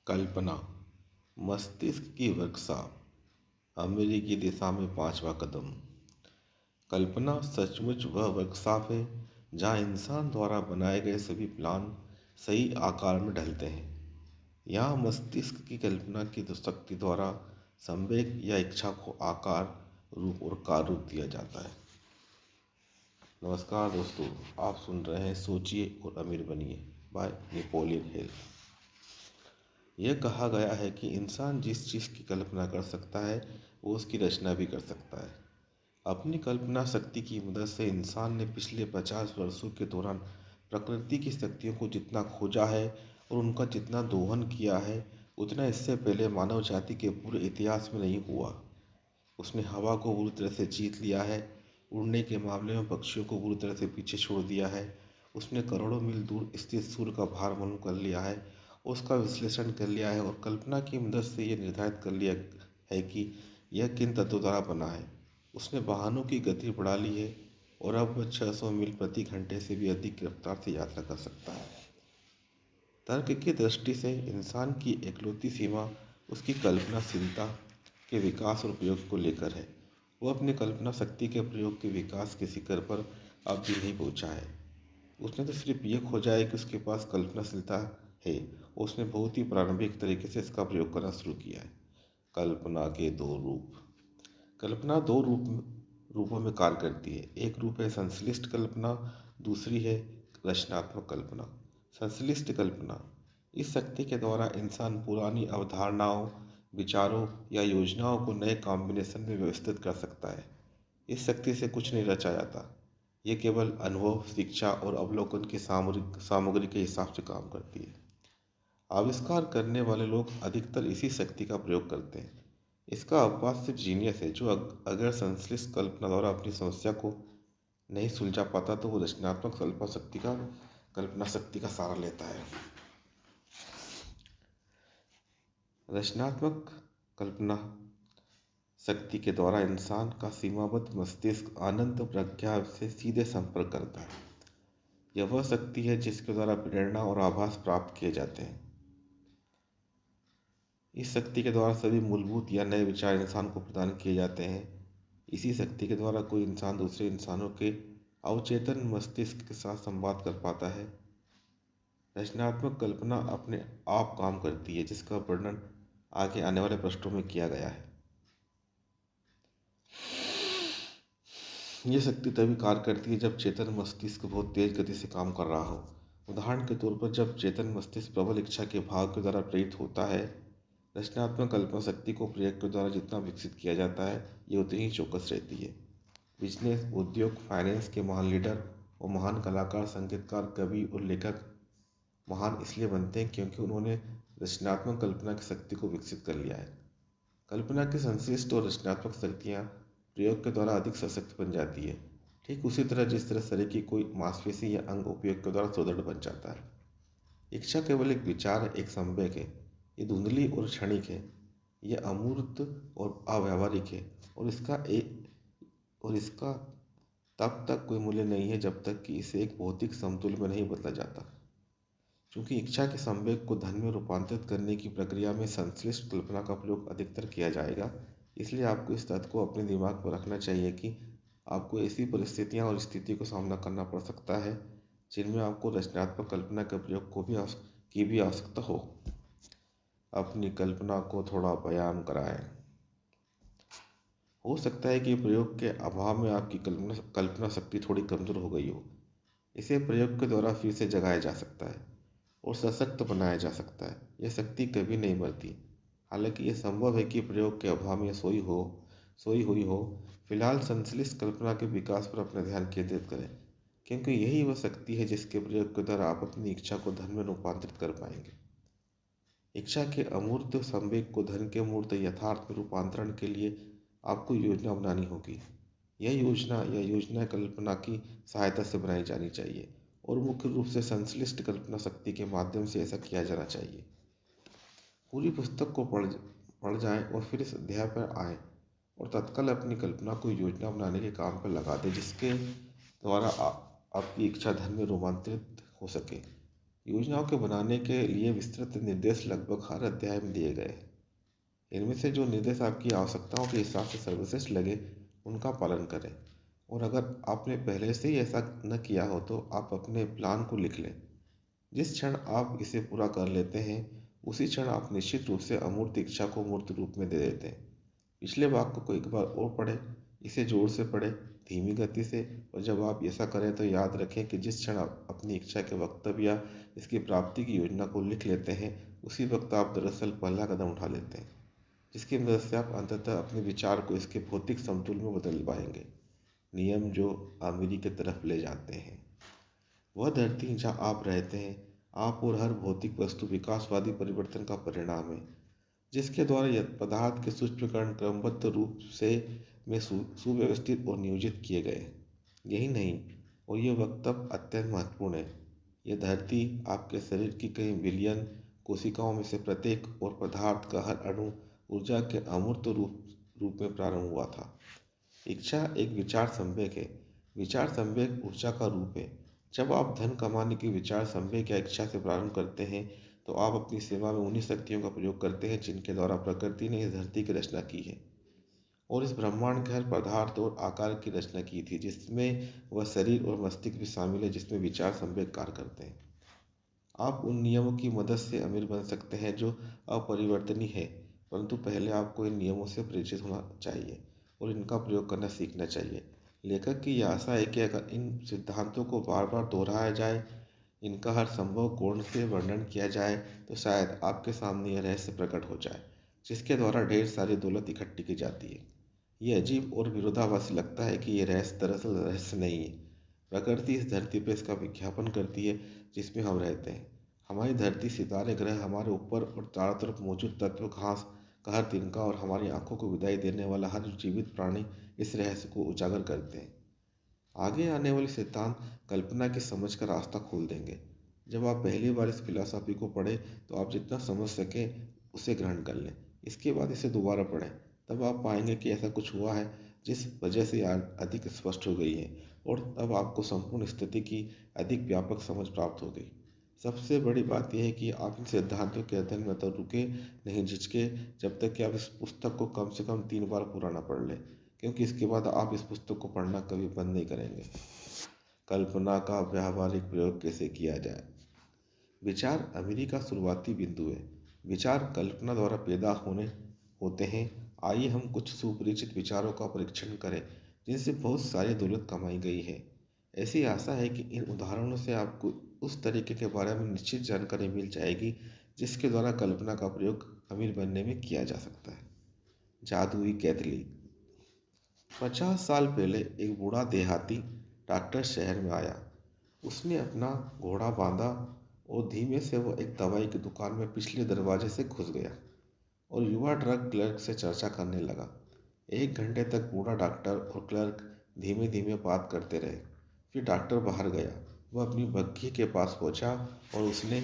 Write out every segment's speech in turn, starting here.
कल्पना मस्तिष्क की वर्कशॉप। अमेरिकी दिशा में 5वां कदम। कल्पना सचमुच वह वर्कशॉप है जहाँ इंसान द्वारा बनाए गए सभी प्लान सही आकार में ढलते हैं। यहाँ मस्तिष्क की कल्पना की शक्ति द्वारा संवेग या इच्छा को आकार, रूप और कार्य रूप दिया जाता है। नमस्कार दोस्तों, आप सुन रहे हैं सोचिए और अमीर बनिए बाय नेपोलियन हिल। यह कहा गया है कि इंसान जिस चीज़ की कल्पना कर सकता है वो उसकी रचना भी कर सकता है। अपनी कल्पना शक्ति की मदद से इंसान ने पिछले 50 वर्षों के दौरान प्रकृति की शक्तियों को जितना खोजा है और उनका जितना दोहन किया है, उतना इससे पहले मानव जाति के पूरे इतिहास में नहीं हुआ। उसने हवा को बुरी तरह से जीत लिया है, उड़ने के मामले में पक्षियों को बुरी तरह से पीछे छोड़ दिया है। उसने करोड़ों मील दूर स्थित सूर्य का भार मालूम कर लिया है, उसका विश्लेषण कर लिया है और कल्पना की मदद से यह निर्धारित कर लिया है कि यह किन तत्वों द्वारा बना है। उसने वाहनों की गति बढ़ा ली है और अब वह 600 मील प्रति घंटे से भी अधिक की रफ्तार से यात्रा कर सकता है। तर्क की दृष्टि से इंसान की एकलौती सीमा उसकी कल्पनाशीलता के विकास और प्रयोग को लेकर है। वह अपनी कल्पना शक्ति के प्रयोग के विकास के शिखर पर अब भी नहीं पहुंचा है। उसने तो सिर्फ ये खोजा है कि उसके पास कल्पनाशीलता है और उसने बहुत ही प्रारंभिक तरीके से इसका प्रयोग करना शुरू किया है। कल्पना के दो रूप। कल्पना दो रूपों में कार्य करती है। एक रूप है संश्लिष्ट कल्पना, दूसरी है रचनात्मक कल्पना। संश्लिष्ट कल्पना, इस शक्ति के द्वारा इंसान पुरानी अवधारणाओं, विचारों या योजनाओं को नए कॉम्बिनेशन में व्यवस्थित कर सकता है। इस शक्ति से कुछ नहीं रचा जाता, ये केवल अनुभव, शिक्षा और अवलोकन की सामग्री के हिसाब से काम करती है। आविष्कार करने वाले लोग अधिकतर इसी शक्ति का प्रयोग करते हैं। इसका अपवाद सिर्फ जीनियस है, जो अगर संश्लिष्ट कल्पना द्वारा अपनी समस्या को नहीं सुलझा पाता तो वो रचनात्मक कल्पना शक्ति का सहारा लेता है। रचनात्मक कल्पना शक्ति के द्वारा इंसान का सीमाबद्ध मस्तिष्क अनंत प्रज्ञा से सीधे संपर्क करता है। यह वह शक्ति है जिसके द्वारा प्रेरणा और आभास प्राप्त किए जाते हैं। इस शक्ति के द्वारा सभी मूलभूत या नए विचार इंसान को प्रदान किए जाते हैं। इसी शक्ति के द्वारा कोई इंसान दूसरे इंसानों के अवचेतन मस्तिष्क के साथ संवाद कर पाता है। रचनात्मक कल्पना अपने आप काम करती है, जिसका वर्णन आगे आने वाले पृष्ठों में किया गया है। यह शक्ति तभी कार्य करती है जब चेतन मस्तिष्क बहुत तेज गति से काम कर रहा हो। उदाहरण के तौर पर जब चेतन मस्तिष्क प्रबल इच्छा के भाव के द्वारा प्रेरित होता है। रचनात्मक कल्पना शक्ति को प्रयोग के द्वारा जितना विकसित किया जाता है, ये उतनी ही चौकस रहती है। बिजनेस, उद्योग, फाइनेंस के महान लीडर और महान कलाकार, संगीतकार, कवि और लेखक महान इसलिए बनते हैं क्योंकि उन्होंने रचनात्मक कल्पना की शक्ति को विकसित कर लिया है। कल्पना की संश्लिष्ट और रचनात्मक शक्तियाँ प्रयोग के द्वारा अधिक सशक्त बन जाती है, ठीक उसी तरह जिस तरह शरीर की कोई मांसपेशी या अंग उपयोग के द्वारा सुदृढ़ बन जाता है। इच्छा केवल एक विचार, एक संवेग है। ये धुंधली और क्षणिक है, यह अमूर्त और अव्यावहारिक है और इसका तब तक कोई मूल्य नहीं है जब तक कि इसे एक भौतिक समतुल्य में नहीं बदला जाता। क्योंकि इच्छा के संवेग को धन में रूपांतरित करने की प्रक्रिया में संश्लिष्ट कल्पना का प्रयोग अधिकतर किया जाएगा, इसलिए आपको इस तथ्य को अपने दिमाग पर रखना चाहिए कि आपको ऐसी परिस्थितियां और स्थिति को सामना करना पड़ सकता है जिनमें आपको रचनात्मक कल्पना के प्रयोग की भी आवश्यकता हो। अपनी कल्पना को थोड़ा बयान कराएं। हो सकता है कि प्रयोग के अभाव में आपकी कल्पना शक्ति थोड़ी कमज़ोर हो गई हो। इसे प्रयोग के द्वारा फिर से जगाया जा सकता है और सशक्त बनाया जा सकता है। यह शक्ति कभी नहीं मरती। हालांकि यह संभव है कि प्रयोग के अभाव में सोई हुई हो। फिलहाल संश्लिष्ट कल्पना के विकास पर अपना ध्यान केंद्रित करें, क्योंकि यही वह शक्ति है जिसके प्रयोग के द्वारा आप अपनी इच्छा को धन में रूपांतरित कर पाएंगे। इच्छा के अमूर्त संवेग को धन के मूर्त यथार्थ में रूपांतरण के लिए आपको योजना बनानी होगी। यह योजना कल्पना की सहायता से बनाई जानी चाहिए और मुख्य रूप से संश्लिष्ट कल्पना शक्ति के माध्यम से ऐसा किया जाना चाहिए। पूरी पुस्तक को पढ़ जाएं और फिर इस अध्याय पर आएं और तत्काल अपनी कल्पना को योजना बनाने के काम पर लगा दें, जिसके द्वारा आपकी इच्छा धन में रूपांतरित हो सके। योजनाओं के बनाने के लिए विस्तृत निर्देश लगभग हर अध्याय में दिए गए हैं। इनमें से जो निर्देश आपकी आवश्यकताओं के हिसाब से सर्वश्रेष्ठ लगे उनका पालन करें। और अगर आपने पहले से ही ऐसा न किया हो तो आप अपने प्लान को लिख लें। जिस क्षण आप इसे पूरा कर लेते हैं उसी क्षण आप निश्चित रूप से अमूर्त इच्छा को मूर्त रूप में दे देते हैं। पिछले वाक्य को एक बार और पढ़ें, इसे जोर से पढ़ें, धीमी गति से। और जब आप ऐसा करें तो याद रखें कि जिस क्षण आप अपनी इच्छा के वक्तव्य या इसकी प्राप्ति की योजना को लिख लेते हैं उसी वक्त आप दरअसल पहला कदम उठा लेते हैं, जिसकी मदद से आप अंततः अपने विचार को इसके भौतिक समतुल में बदल पाएंगे। नियम जो आमिरी की तरफ ले जाते हैं। वह धरती जहाँ आप रहते हैं, आप और हर भौतिक वस्तु विकासवादी परिवर्तन का परिणाम है, जिसके द्वारा यह पदार्थ के सूक्ष्मकण क्रमबद्ध रूप से में सुव्यवस्थित और नियोजित किए गए। यही नहीं, और यह वक्तव्य अत्यंत महत्वपूर्ण है, यह धरती आपके शरीर की कई बिलियन कोशिकाओं में से प्रत्येक और पदार्थ का हर अणु ऊर्जा के अमूर्त रूप में प्रारंभ हुआ था। इच्छा एक विचार संवेग है। विचार संवेग ऊर्जा का रूप है। जब आप धन कमाने की विचार संवेग या इच्छा से प्रारंभ करते हैं तो आप अपनी सेवा में उन्हीं शक्तियों का प्रयोग करते हैं जिनके द्वारा प्रकृति ने इस धरती की रचना की है और इस ब्रह्मांड के हर पदार्थ और आकार की रचना की थी, जिसमें वह शरीर और मस्तिष्क भी शामिल है जिसमें विचार संवेग कार्य करते हैं। आप उन नियमों की मदद से अमीर बन सकते हैं जो अपरिवर्तनीय है, परंतु पहले आपको इन नियमों से परिचित होना चाहिए और इनका प्रयोग करना सीखना चाहिए। लेखक की यह आशा है कि अगर इन सिद्धांतों को बार बार दोहराया जाए, इनका हर संभव कोण से वर्णन किया जाए, तो शायद आपके सामने यह रहस्य प्रकट हो जाए जिसके द्वारा ढेर सारी दौलत इकट्ठी की जाती है। ये अजीब और विरोधाभासी लगता है कि ये रहस्य दरअसल रहस्य नहीं है। प्रकृति इस धरती पर इसका विज्ञापन करती है जिसमें हम रहते हैं। हमारी धरती, सितारे, ग्रह, हमारे ऊपर और चारों तरफ मौजूद तत्व, घास का हर तिनका और हमारी आंखों को विदाई देने वाला हर जीवित प्राणी इस रहस्य को उजागर करते हैं। आगे आने वाले सिद्धांत कल्पना की समझ का रास्ता खोल देंगे। जब आप पहली बार इस फिलॉसफी को पढ़ें तो आप जितना समझ सकें उसे ग्रहण कर लें। इसके बाद इसे दोबारा पढ़ें, तब आप पाएंगे कि ऐसा कुछ हुआ है जिस वजह से अधिक स्पष्ट हो गई है और तब आपको संपूर्ण स्थिति की अधिक व्यापक समझ प्राप्त हो गई। सबसे बड़ी बात यह है कि आप इन सिद्धांतों के अध्ययन में तो रुके नहीं, झिझके, जब तक कि आप इस पुस्तक को कम से कम 3 बार पूरा ना पढ़ लें, क्योंकि इसके बाद आप इस पुस्तक को पढ़ना कभी बंद नहीं करेंगे। कल्पना का व्यावहारिक प्रयोग कैसे किया जाए। विचार अमीरी का शुरुआती बिंदु है। विचार कल्पना द्वारा पैदा होते हैं। आइए हम कुछ सुपरिचित विचारों का परीक्षण करें जिनसे बहुत सारी दौलत कमाई गई है। ऐसी आशा है कि इन उदाहरणों से आपको उस तरीके के बारे में निश्चित जानकारी मिल जाएगी जिसके द्वारा कल्पना का प्रयोग अमीर बनने में किया जा सकता है। जादुई केतली। 50 साल पहले एक बूढ़ा देहाती डॉक्टर शहर में आया। उसने अपना घोड़ा बांधा और धीमे से वह एक दवाई की दुकान में पिछले दरवाजे से घुस गया और युवा ड्रग क्लर्क से चर्चा करने लगा। 1 घंटे तक बूढ़ा डॉक्टर और क्लर्क धीमे धीमे बात करते रहे। फिर डॉक्टर बाहर गया। वह अपनी बग्घी के पास पहुंचा और उसने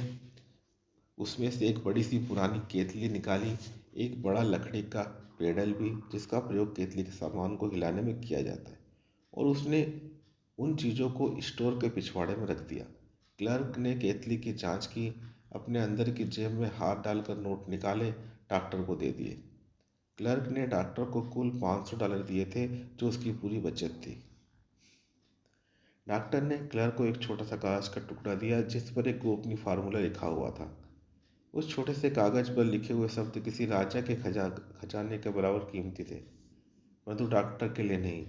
उसमें से एक बड़ी सी पुरानी केतली निकाली, एक बड़ा लकड़ी का पेडल भी जिसका प्रयोग केतली के सामान को हिलाने में किया जाता है, और उसने उन चीज़ों को स्टोर के पिछवाड़े में रख दिया। क्लर्क ने केतली की जांच की, अपने अंदर की जेब में हाथ डालकर नोट निकाले, डॉक्टर को दे दिए। क्लर्क ने डॉक्टर को कुल $500 दिए थे जो उसकी पूरी बचत थी। डॉक्टर ने क्लर्क को एक छोटा सा कागज का टुकड़ा दिया जिस पर एक गोपनीय फार्मूला लिखा हुआ था। उस छोटे से कागज पर लिखे हुए शब्द किसी राजा के खजाने के बराबर कीमती थे, परंतु डॉक्टर के लिए नहीं।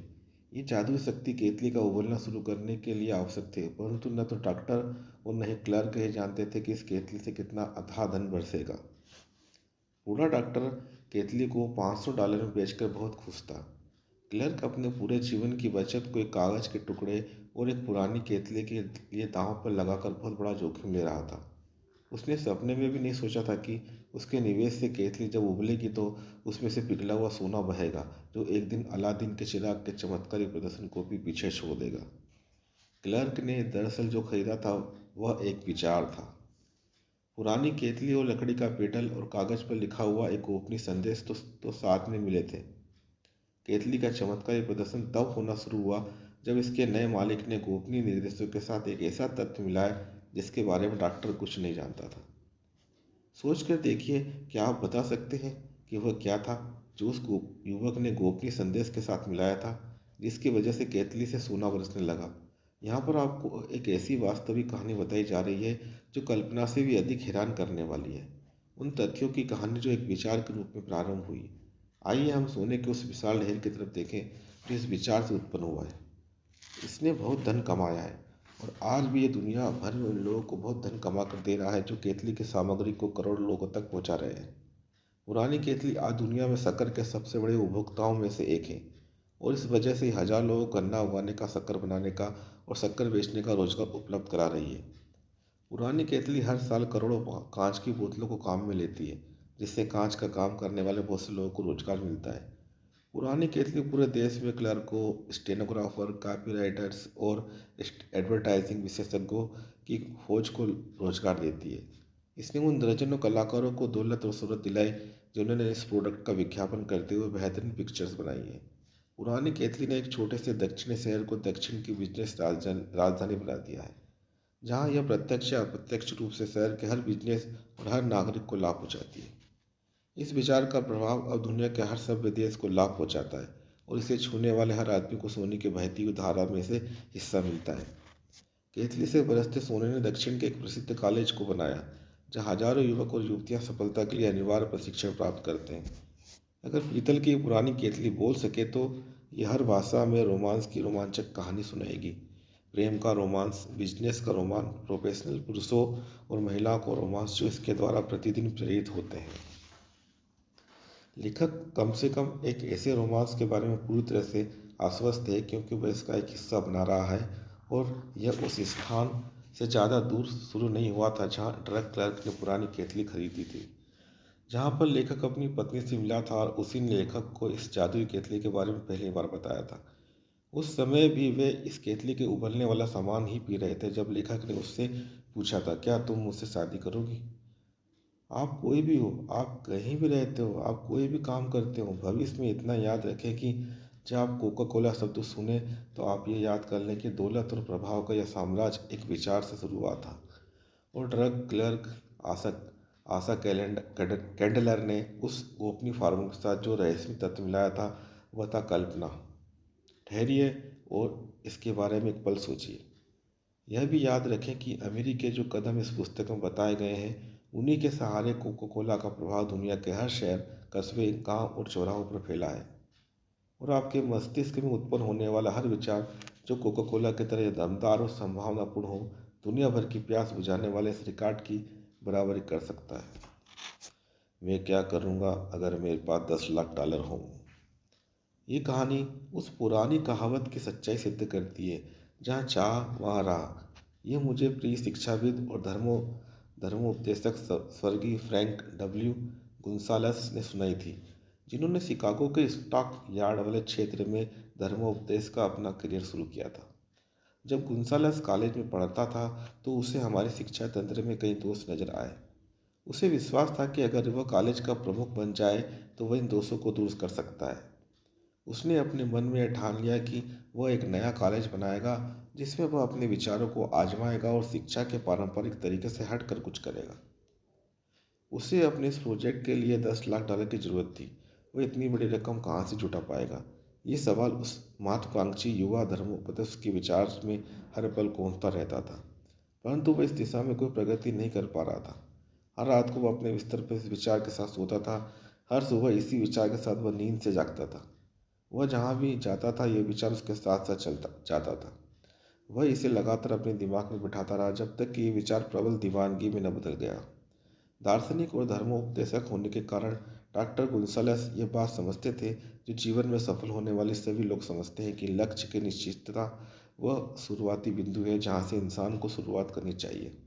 ये जादुई शक्ति केतली का उबलना शुरू करने के लिए आवश्यक थे, परंतु न तो डॉक्टर और न ही क्लर्क ये जानते थे कि इस केतली से कितना अथाह धन बरसेगा। बूढ़ा डॉक्टर केतली को $500 में बेचकर बहुत खुश था। क्लर्क अपने पूरे जीवन की बचत को एक कागज के टुकड़े और एक पुरानी केतली के लिए दांव पर लगाकर बहुत बड़ा जोखिम ले रहा था। उसने सपने में भी नहीं सोचा था कि उसके निवेश से केतली जब उबलेगी तो उसमें से पिघला हुआ सोना बहेगा जो एक दिन अलादीन के चिराग के चमत्कारी प्रदर्शन को भी पीछे छोड़ देगा। क्लर्क ने दरअसल जो खरीदा था वह एक विचार था। पुरानी केतली और लकड़ी का पेडल और कागज पर लिखा हुआ एक गोपनीय संदेश तो साथ में मिले थे। केतली का चमत्कारी प्रदर्शन तब होना शुरू हुआ जब इसके नए मालिक ने गोपनीय निर्देशों के साथ एक ऐसा तथ्य मिलाया जिसके बारे में डॉक्टर कुछ नहीं जानता था। सोच कर देखिए, क्या आप बता सकते हैं कि वह क्या था जो उस युवक ने गोपनीय संदेश के साथ मिलाया था, जिसकी वजह से केतली से सोना बरसने लगा। यहाँ पर आपको एक ऐसी वास्तविक कहानी बताई जा रही है जो कल्पना से भी अधिक हैरान करने वाली है। उन तथ्यों की कहानी जो एक विचार के रूप में प्रारंभ हुई। आइए हम सोने के उस विशाल ढेर की तरफ देखें जो इस विचार से उत्पन्न हुआ है। इसने बहुत धन कमाया है और आज भी ये दुनिया भर में उन लोगों को बहुत धन कमा कर दे रहा है जो केतली की सामग्री को करोड़ों लोगों तक पहुंचा रहे हैं। पुरानी केतली आज दुनिया में शक्कर के सबसे बड़े उपभोक्ताओं में से एक है और इस वजह से हजार लोगों को गन्ना उगाने का, शक्कर बनाने का और शक्कर बेचने का रोजगार उपलब्ध करा रही है। पुरानी केतली हर साल करोड़ों कांच की बोतलों को काम में लेती है, जिससे कांच का काम करने वाले बहुत से लोगों को रोजगार मिलता है। पुरानी केतली पूरे देश में क्लर्कों, स्टेनोग्राफर, कॉपीराइटर्स और एडवर्टाइजिंग विशेषज्ञों की खोज को रोजगार देती है। इसने उन दर्जनों कलाकारों को दौलत और शोहरत दिलाई जिन्होंने इस प्रोडक्ट का विज्ञापन करते हुए बेहतरीन पिक्चर्स बनाई हैं। पुरानी केतली ने एक छोटे से दक्षिणी शहर को दक्षिण की बिजनेस राजधानी बना दिया है, जहाँ यह प्रत्यक्ष या अप्रत्यक्ष रूप से शहर के हर बिजनेस और हर नागरिक को लाभ पहुँचाती है। इस विचार का प्रभाव अब दुनिया के हर सभ्य देश को लाभ पहुंचाता है और इसे छूने वाले हर आदमी को सोने की बहती हुई धारा में से हिस्सा मिलता है। केतली से बरसते सोने ने दक्षिण के एक प्रसिद्ध कॉलेज को बनाया, जहां हजारों युवक और युवतियां सफलता के लिए अनिवार्य प्रशिक्षण प्राप्त करते हैं। अगर पीतल की पुरानी केतली बोल सके तो यह हर भाषा में रोमांस की रोमांचक कहानी सुनाएगी। प्रेम का रोमांस, बिजनेस का रोमांस, प्रोफेशनल पुरुषों और महिलाओं को रोमांस जो इसके द्वारा प्रतिदिन प्रेरित होते हैं। लेखक कम से कम एक ऐसे रोमांस के बारे में पूरी तरह से आश्वस्त है क्योंकि वह इसका एक हिस्सा बना रहा है और यह उस स्थान से ज़्यादा दूर शुरू नहीं हुआ था जहाँ ड्रग क्लर्क ने पुरानी केतली खरीदी थी, जहाँ पर लेखक अपनी पत्नी से मिला था और उसी ने लेखक को इस जादुई केतली के बारे में पहली बार बताया था। उस समय भी वे इस केतली के उबलने वाला सामान ही पी रहे थे जब लेखक ने उससे पूछा था, क्या तुम मुझसे शादी करोगी? आप कोई भी हो, आप कहीं भी रहते हो, आप कोई भी काम करते हो, भविष्य में इतना याद रखें कि जब आप कोका कोला शब्द सुने तो आप ये याद कर लें कि दौलत और प्रभाव का यह साम्राज्य एक विचार से शुरू हुआ था और ड्रग क्लर्क आशा आशा कैंडलर ने उस गोपनीय फार्मूले के साथ जो रहस्यमय तत्व मिलाया था वह था कल्पना। ठहरिए और इसके बारे में एक पल सोचिए। यह भी याद रखें कि अमीरी के जो कदम इस पुस्तक में बताए गए हैं, उन्हीं के सहारे कोका कोला का प्रभाव दुनिया के हर शहर, कस्बे, गांव और चौराहों पर फैला है। और आपके मस्तिष्क में उत्पन्न होने वाला हर विचार जो कोका कोला की तरह दमदार और संभावनापूर्ण हो, दुनिया भर की प्यास बुझाने वाले इस रिकॉर्ड की बराबरी कर सकता है। मैं क्या करूँगा अगर मेरे पास 10 लाख डॉलर हों? ये कहानी उस पुरानी कहावत की सच्चाई सिद्ध करती है, जहाँ चाह वहाँ राह। ये मुझे प्रिय शिक्षाविद और धर्मोपदेशक स्वर्गीय फ्रैंक डब्ल्यू गुंसालस ने सुनाई थी, जिन्होंने शिकागो के स्टॉक यार्ड वाले क्षेत्र में धर्मोपदेश का अपना करियर शुरू किया था। जब गुंसालस कॉलेज में पढ़ता था तो उसे हमारे शिक्षा तंत्र में कई दोष नजर आए। उसे विश्वास था कि अगर वह कॉलेज का प्रमुख बन जाए तो वह इन दोषों को दूर कर सकता है। उसने अपने मन में यह ठान लिया कि वह एक नया कॉलेज बनाएगा जिसमें वह अपने विचारों को आजमाएगा और शिक्षा के पारंपरिक तरीके से हटकर कुछ करेगा। उसे अपने इस प्रोजेक्ट के लिए 10 लाख डॉलर की जरूरत थी। वह इतनी बड़ी रकम कहाँ से जुटा पाएगा? ये सवाल उस महत्वाकांक्षी युवा धर्मोपदेश के विचार में हर पल गूंजता रहता था, परंतु वह इस दिशा में कोई प्रगति नहीं कर पा रहा था। हर रात को वह अपने बिस्तर पर इस विचार के साथ सोता था, हर सुबह इसी विचार के साथ वह नींद से जागता था। वह जहाँ भी जाता था यह विचार उसके साथ साथ चलता जाता था। वह इसे लगातार अपने दिमाग में बिठाता रहा जब तक कि ये विचार प्रबल दीवानगी में न बदल गया। दार्शनिक और धर्मोपदेशक होने के कारण डॉक्टर गुंसालस ये बात समझते थे जो जीवन में सफल होने वाले सभी लोग समझते हैं कि लक्ष्य की निश्चितता वह शुरुआती बिंदु है जहाँ से इंसान को शुरुआत करनी चाहिए।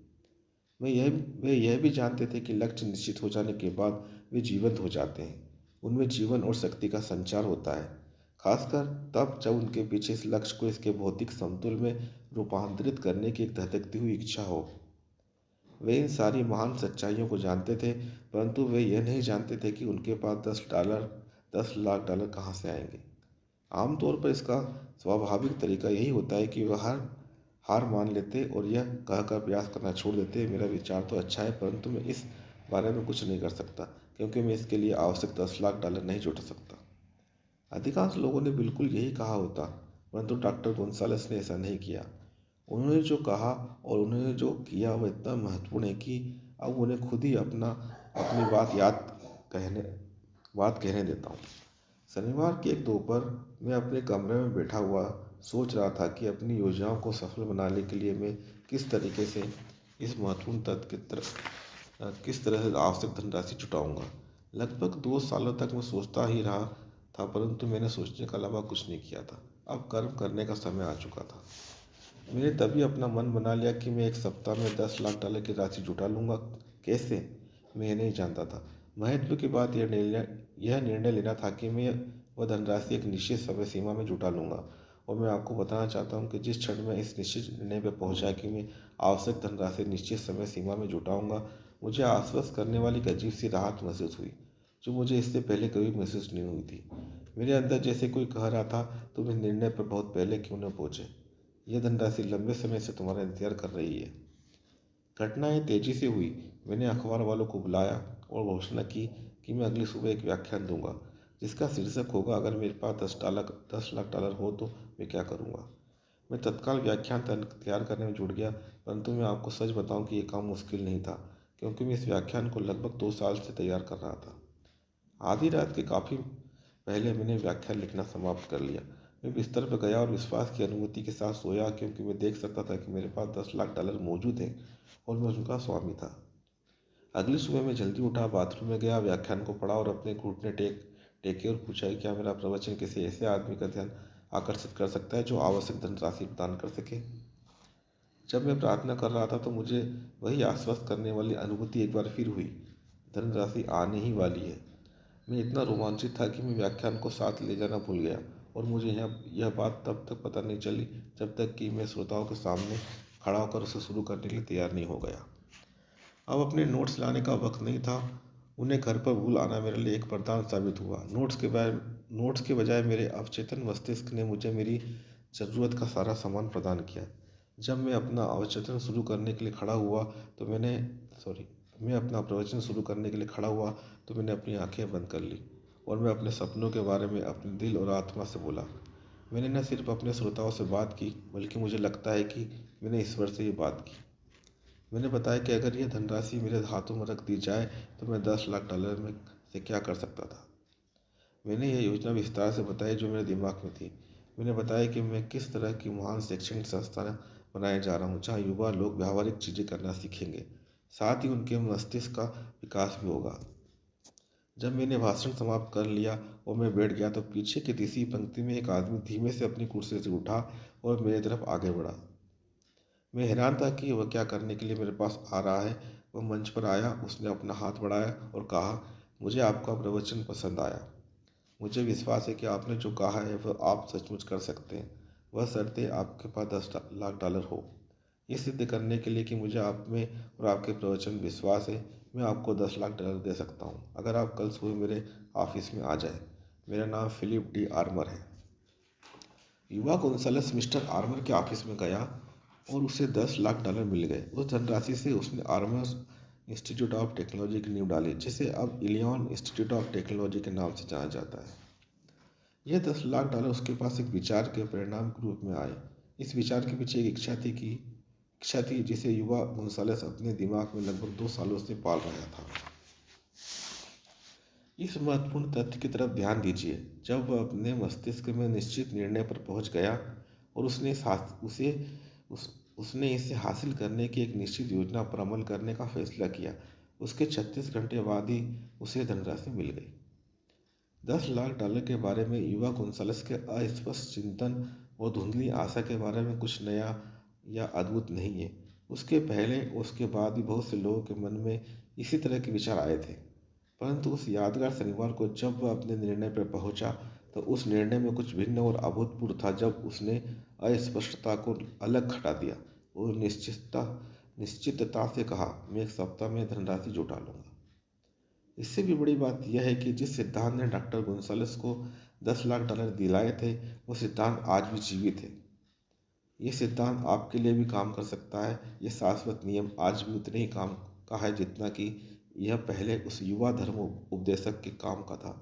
वे यह भी जानते थे कि लक्ष्य निश्चित हो जाने के बाद वे जीवंत हो जाते हैं। उनमें जीवन और शक्ति का संचार होता है, खासकर तब जब उनके पीछे इस लक्ष्य को इसके भौतिक समतुल में रूपांतरित करने की एक धधकती हुई इच्छा हो। वे इन सारी महान सच्चाइयों को जानते थे, परंतु वे यह नहीं जानते थे कि उनके पास 10 लाख डॉलर कहाँ से आएंगे। आमतौर पर इसका स्वाभाविक तरीका यही होता है कि वह हार मान लेते और यह कहकर प्रयास करना छोड़ देते, मेरा विचार तो अच्छा है परंतु मैं इस बारे में कुछ नहीं कर सकता, क्योंकि मैं इसके लिए आवश्यक 10 लाख डॉलर नहीं जुटा सकता। अधिकांश लोगों ने बिल्कुल यही कहा होता, परंतु डॉक्टर गोंसाल्विस ने ऐसा नहीं किया। उन्होंने जो कहा और उन्होंने जो किया वह इतना महत्वपूर्ण है कि अब उन्हें खुद ही अपनी कहने बात कहने देता हूँ। शनिवार की एक दोपहर मैं अपने कमरे में बैठा हुआ सोच रहा था कि अपनी योजनाओं को सफल बनाने के लिए मैं किस तरीके से इस महत्वपूर्ण तथ्य की तरफ किस तरह से आवश्यक धनराशि जुटाऊंगा। लगभग 2 सालों तक मैं सोचता ही रहा था, परंतु मैंने सोचने के अलावा कुछ नहीं किया था। अब कर्म करने का समय आ चुका था। मैंने तभी अपना मन बना लिया कि मैं एक सप्ताह में 10 लाख डॉलर की राशि जुटा लूँगा। कैसे, मैं ये नहीं जानता था। महत्व की बात यह निर्णय लेना था कि मैं वह धनराशि एक निश्चित समय सीमा में जुटा लूँगा। और मैं आपको बताना चाहता हूँ कि जिस क्षण मैं इस निश्चित निर्णय पर पहुँचा कि मैं आवश्यक धनराशि निश्चित समय सीमा में जुटाऊँगा, मुझे आश्वस्त करने वाली एक अजीब सी राहत महसूस हुई, जो मुझे इससे पहले कभी महसूस नहीं हुई थी। मेरे अंदर जैसे कोई कह रहा था, तुम इस निर्णय पर बहुत पहले क्यों न पहुँचे। यह धनराशि लंबे समय से तुम्हारा इंतजार कर रही है। घटनाएं तेजी से हुई। मैंने अखबार वालों को बुलाया और घोषणा की कि मैं अगली सुबह एक व्याख्यान दूंगा, जिसका शीर्षक होगा, अगर मेरे पास 10 लाख डॉलर हो तो मैं क्या करूंगा। मैं तत्काल व्याख्यान तैयार करने में जुट गया, परंतु मैं आपको सच बताऊं कि यह काम मुश्किल नहीं था, क्योंकि मैं इस व्याख्यान को लगभग 2 साल से तैयार कर रहा था। आधी रात के काफ़ी पहले मैंने व्याख्यान लिखना समाप्त कर लिया। मैं बिस्तर पर गया और विश्वास की अनुभूति के साथ सोया, क्योंकि मैं देख सकता था कि मेरे पास 10 लाख डॉलर मौजूद हैं और मैं उनका स्वामी था। अगली सुबह मैं जल्दी उठा, बाथरूम में गया, व्याख्यान को पढ़ा और अपने घुटने टेके और पूछा कि क्या मेरा प्रवचन किसी ऐसे आदमी का ध्यान आकर्षित कर सकता है जो आवश्यक धनराशि प्रदान कर सके। जब मैं प्रार्थना कर रहा था तो मुझे वही आश्वस्त करने वाली अनुभूति एक बार फिर हुई, धनराशि आने ही वाली है। मैं इतना रोमांचित था कि मैं व्याख्यान को साथ ले जाना भूल गया, और मुझे यह बात तब तक पता नहीं चली जब तक कि मैं श्रोताओं के सामने खड़ा होकर उसे शुरू करने के लिए तैयार नहीं हो गया। अब अपने नोट्स लाने का वक्त नहीं था। उन्हें घर पर भूल आना मेरे लिए एक वरदान साबित हुआ। नोट्स के बजाय मेरे अवचेतन मस्तिष्क ने मुझे मेरी ज़रूरत का सारा सामान प्रदान किया। जब मैं अपना अवचेतन शुरू करने के लिए खड़ा हुआ तो मैंने सॉरी मैं अपना प्रवचन शुरू करने के लिए खड़ा हुआ तो मैंने अपनी आंखें बंद कर ली और मैं अपने सपनों के बारे में अपने दिल और आत्मा से बोला। मैंने न सिर्फ अपने श्रोताओं से बात की, बल्कि मुझे लगता है कि मैंने ईश्वर से ये बात की। मैंने बताया कि अगर यह धनराशि मेरे हाथों में रख दी जाए तो मैं 10 लाख डॉलर में से क्या कर सकता था। मैंने यह योजना विस्तार से बताई जो मेरे दिमाग में थी। मैंने बताया कि मैं किस तरह की महान शैक्षणिक संस्थान बनाने जा रहा हूँ, जहाँ युवा लोग व्यावहारिक चीज़ें करना सीखेंगे, साथ ही उनके मस्तिष्क का विकास भी होगा। जब मैंने भाषण समाप्त कर लिया और मैं बैठ गया तो पीछे की तीसरी पंक्ति में एक आदमी धीमे से अपनी कुर्सी से उठा और मेरी तरफ आगे बढ़ा। मैं हैरान था कि वह क्या करने के लिए मेरे पास आ रहा है। वह मंच पर आया, उसने अपना हाथ बढ़ाया और कहा, मुझे आपका प्रवचन पसंद आया। मुझे विश्वास है कि आपने जो कहा है वह आप सचमुच कर सकते हैं। वह शर्तें आपके पास 10 लाख डॉलर हो। ये सिद्ध करने के लिए कि मुझे आप में और आपके प्रवचन में विश्वास है, मैं आपको 10 लाख डॉलर दे सकता हूँ, अगर आप कल सुबह मेरे ऑफिस में आ जाए। मेरा नाम फिलिप डी आर्मर है। युवा गोंसाल्विस मिस्टर आर्मर के ऑफिस में गया और उसे 10 लाख डॉलर मिल गए। उस धनराशि से उसने आर्मर इंस्टीट्यूट ऑफ टेक्नोलॉजी की नींव डाली, जिसे अब इलियॉन इंस्टीट्यूट ऑफ टेक्नोलॉजी के नाम से जाना जाता है। यह 10 लाख डॉलर उसके पास एक विचार के परिणाम के रूप में आए। इस विचार के पीछे एक इच्छा थी जिसे युवा गोंसाल्विस अपने दिमाग में लगभग 2 सालों से पाल रहा था। इस महत्वपूर्ण तथ्य की तरफ ध्यान दीजिए। जब वह अपने मस्तिष्क में निश्चित निर्णय पर पहुंच गया और उसने इसे हासिल करने की एक निश्चित योजना पर अमल करने का फैसला किया, उसके 36 घंटे बाद ही उसे धनराशि मिल गई। 10 लाख डॉलर के बारे में युवा गोंसाल्विस के अस्पष्ट चिंतन और धुंधली आशा के बारे में कुछ नया या अद्भुत नहीं है। उसके पहले और उसके बाद भी बहुत से लोगों के मन में इसी तरह के विचार आए थे, परंतु उस यादगार शनिवार को जब वह अपने निर्णय पर पहुंचा तो उस निर्णय में कुछ भिन्न और अभूतपूर्व था। जब उसने अस्पष्टता को अलग हटा दिया और निश्चितता से कहा, मैं एक सप्ताह में धनराशि जुटा लूंगा। इससे भी बड़ी बात यह है कि जिस सिद्धांत ने डॉक्टर गोंसाल्विस को 10 लाख डॉलर दिलाए थे, वो सिद्धांत आज भी जीवित है। ये सिद्धांत आपके लिए भी काम कर सकता है। ये शाश्वत नियम आज भी उतने ही काम का है जितना कि यह पहले उस युवा धर्म उपदेशक के काम का था,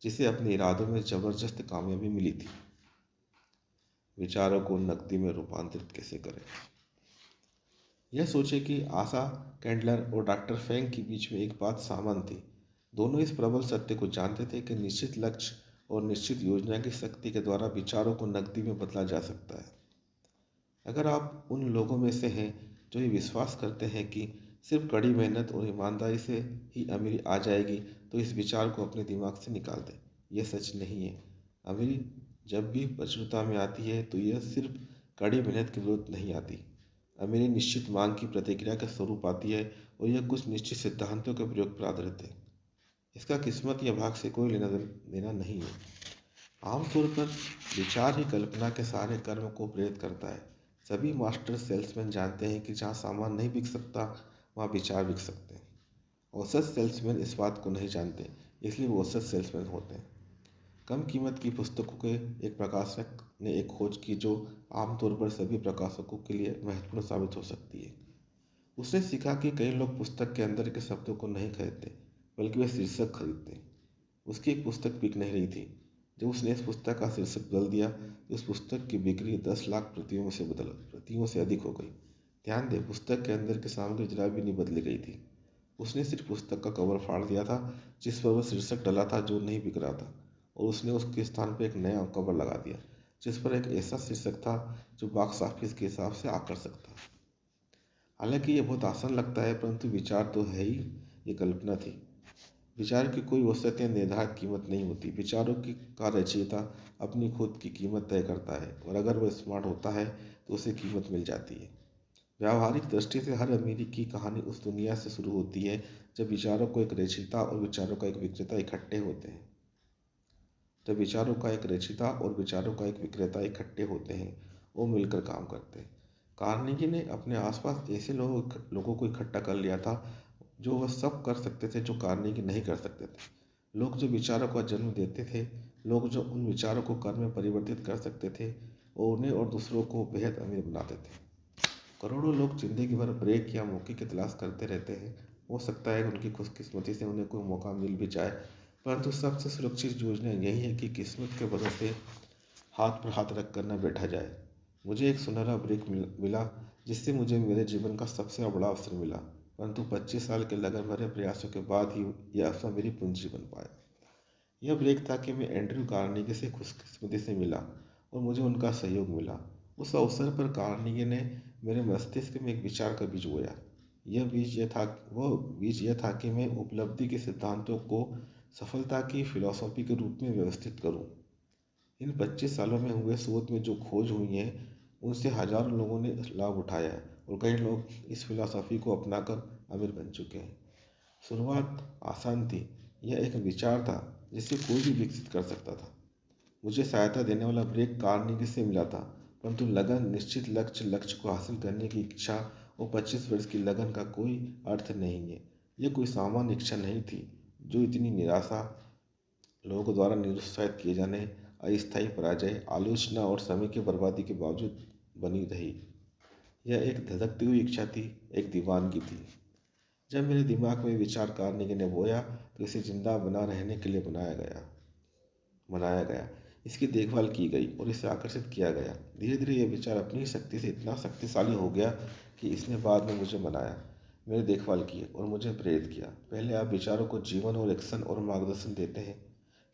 जिसे अपने इरादों में जबरदस्त कामयाबी मिली थी। विचारों को नकदी में रूपांतरित कैसे करें? यह सोचे कि आशा कैंडलर और डॉक्टर फेंग के बीच में एक बात सामान्य थी। दोनों इस प्रबल सत्य को जानते थे कि निश्चित लक्ष्य और निश्चित योजना की शक्ति के द्वारा विचारों को नकदी में बदला जा सकता है। अगर आप उन लोगों में से हैं जो ये विश्वास करते हैं कि सिर्फ कड़ी मेहनत और ईमानदारी से ही अमीरी आ जाएगी, तो इस विचार को अपने दिमाग से निकाल दें। यह सच नहीं है। अमीरी जब भी प्रचुरता में आती है तो यह सिर्फ कड़ी मेहनत की जरूरत नहीं आती। अमीरी निश्चित मांग की प्रतिक्रिया के स्वरूप आती है और यह कुछ निश्चित सिद्धांतों के प्रयोग पर आधारित है। इसका किस्मत या भाग से कोई लेना देना नहीं है। आमतौर पर विचार ही कल्पना के सारे कर्म को प्रेरित करता है। सभी मास्टर सेल्समैन जानते हैं कि जहाँ सामान नहीं बिक सकता, वहाँ विचार बिक सकते हैं। औसत सेल्समैन इस बात को नहीं जानते, इसलिए वो औसत सेल्समैन होते हैं। कम कीमत की पुस्तकों के एक प्रकाशक ने एक खोज की जो आमतौर पर सभी प्रकाशकों के लिए महत्वपूर्ण साबित हो सकती है। उसने सीखा कि कई लोग पुस्तक के अंदर के शब्दों को नहीं खरीदते, बल्कि वे शीर्षक खरीदते। उसकी एक पुस्तक बिक नहीं रही थी। जब उसने इस पुस्तक का शीर्षक बदल दिया तो उस पुस्तक की बिक्री 10 लाख प्रतियों से अधिक हो गई। ध्यान दें, पुस्तक के अंदर की सामग्री जरा भी नहीं बदली गई थी। उसने सिर्फ पुस्तक का कवर फाड़ दिया था जिस पर वह शीर्षक डला था जो नहीं बिक रहा था, और उसने उसके स्थान पर एक नया कवर लगा दिया जिस पर एक ऐसा शीर्षक था जो बॉक्स ऑफिस के हिसाब से आकर्षक था। हालांकि ये बहुत आसान लगता है, परंतु विचार तो है ही, ये कल्पना थी। विचार की कोई औसत या निर्धारित कीमत नहीं होती। विचारों की का रचयिता अपनी खुद की कीमत तय करता है, और अगर वह स्मार्ट होता है तो उसे कीमत मिल जाती है। व्यावहारिक दृष्टि से हर अमीरी की कहानी उस दुनिया से शुरू होती है जब विचारों को एक रचयिता और विचारों का एक विक्रेता इकट्ठे होते हैं। जब विचारों का एक रचयिता और विचारों का एक विक्रेता इकट्ठे होते हैं, वो मिलकर काम करते हैं। कार्नेगी ने अपने आसपास ऐसे लोगों को इकट्ठा कर लिया था जो वह सब कर सकते थे जो कार्नेगी नहीं कर सकते थे। लोग जो विचारों का जन्म देते थे, लोग जो उन विचारों को कर्म में परिवर्तित कर सकते थे और उन्हें और दूसरों को बेहद अमीर बनाते थे। करोड़ों लोग जिंदगी भर ब्रेक या मौके की तलाश करते रहते हैं। हो सकता है उनकी खुशकिस्मती से उन्हें कोई मौका मिल भी जाए, परंतु सबसे सुरक्षित योजना यही है कि किस्मत के भरोसे हाथ पर हाथ रख कर न बैठा जाए। मुझे एक सुनहरा ब्रेक मिला जिससे मुझे मेरे जीवन का सबसे बड़ा अवसर मिला, परंतु 25 साल के लगन भरे प्रयासों के बाद ही यह अवसर मेरी पूंजी बन पाया। यह ब्रेक था कि मैं एंड्रयू कार्नेगी से खुशकिस्मती से मिला और मुझे उनका सहयोग मिला। उस अवसर पर कार्नेगी ने मेरे मस्तिष्क में एक विचार का बीज बोया। वह बीज यह था कि मैं उपलब्धि के सिद्धांतों को सफलता की फिलॉसफी के रूप में व्यवस्थित करूं। इन 25 सालों में हुए शोध में जो खोज हुई है उनसे हजारों लोगों ने लाभ उठाया है, और कई लोग इस फिलॉसफी को अपनाकर अमीर बन चुके हैं। शुरुआत आसान थी। यह एक विचार था जिसे कोई भी विकसित कर सकता था। मुझे सहायता देने वाला ब्रेक कार्नेगी से मिला था, परंतु लगन, निश्चित लक्ष्य को हासिल करने की इच्छा और 25 वर्ष की लगन का कोई अर्थ नहीं है। यह कोई सामान्य इच्छा नहीं थी जो इतनी निराशा, लोगों द्वारा निरुत्साहित किए जाने, अस्थायी पराजय, आलोचना और समय की बर्बादी के बावजूद बनी रही। यह एक धधकती हुई इच्छा थी, एक दीवानगी थी। जब मेरे दिमाग में विचार कार्नेगी ने बोया तो इसे जिंदा बना रहने के लिए बनाया गया। इसकी देखभाल की गई और इसे आकर्षित किया गया। धीरे धीरे यह विचार अपनी शक्ति से इतना शक्तिशाली हो गया कि इसने बाद में मुझे बनाया, मेरी देखभाल की और मुझे प्रेरित किया। पहले आप विचारों को जीवन और एक्शन और मार्गदर्शन देते हैं,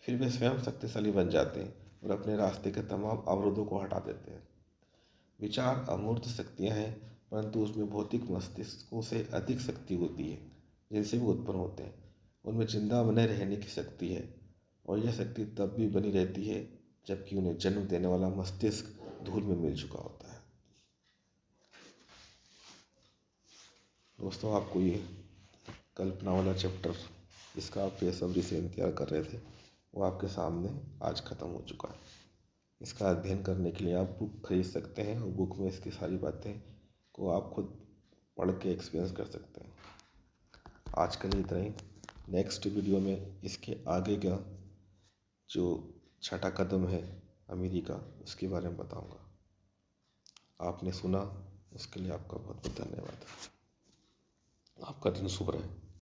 फिर वे स्वयं शक्तिशाली बन जाते हैं और अपने रास्ते के तमाम अवरोधों को हटा देते हैं। विचार अमूर्त शक्तियाँ हैं, परंतु उसमें भौतिक मस्तिष्कों से अधिक शक्ति होती है जिनसे वो उत्पन्न होते हैं। उनमें जिंदा बने रहने की शक्ति है, और यह शक्ति तब भी बनी रहती है जबकि उन्हें जन्म देने वाला मस्तिष्क धूल में मिल चुका होता है। दोस्तों, आपको ये कल्पना वाला चैप्टर जिसका आप बेसब्री से इंतजार कर रहे थे, वो आपके सामने आज ख़त्म हो चुका है। इसका अध्ययन करने के लिए आप बुक खरीद सकते हैं और बुक में इसकी सारी बातें को आप खुद पढ़ के एक्सपीरियंस कर सकते हैं। आज के लिए इतना ही। नेक्स्ट वीडियो में इसके आगे का जो छठा कदम है अमीरी का, उसके बारे में बताऊंगा। आपने सुना, उसके लिए आपका बहुत बहुत धन्यवाद। आपका दिन शुभ रहे।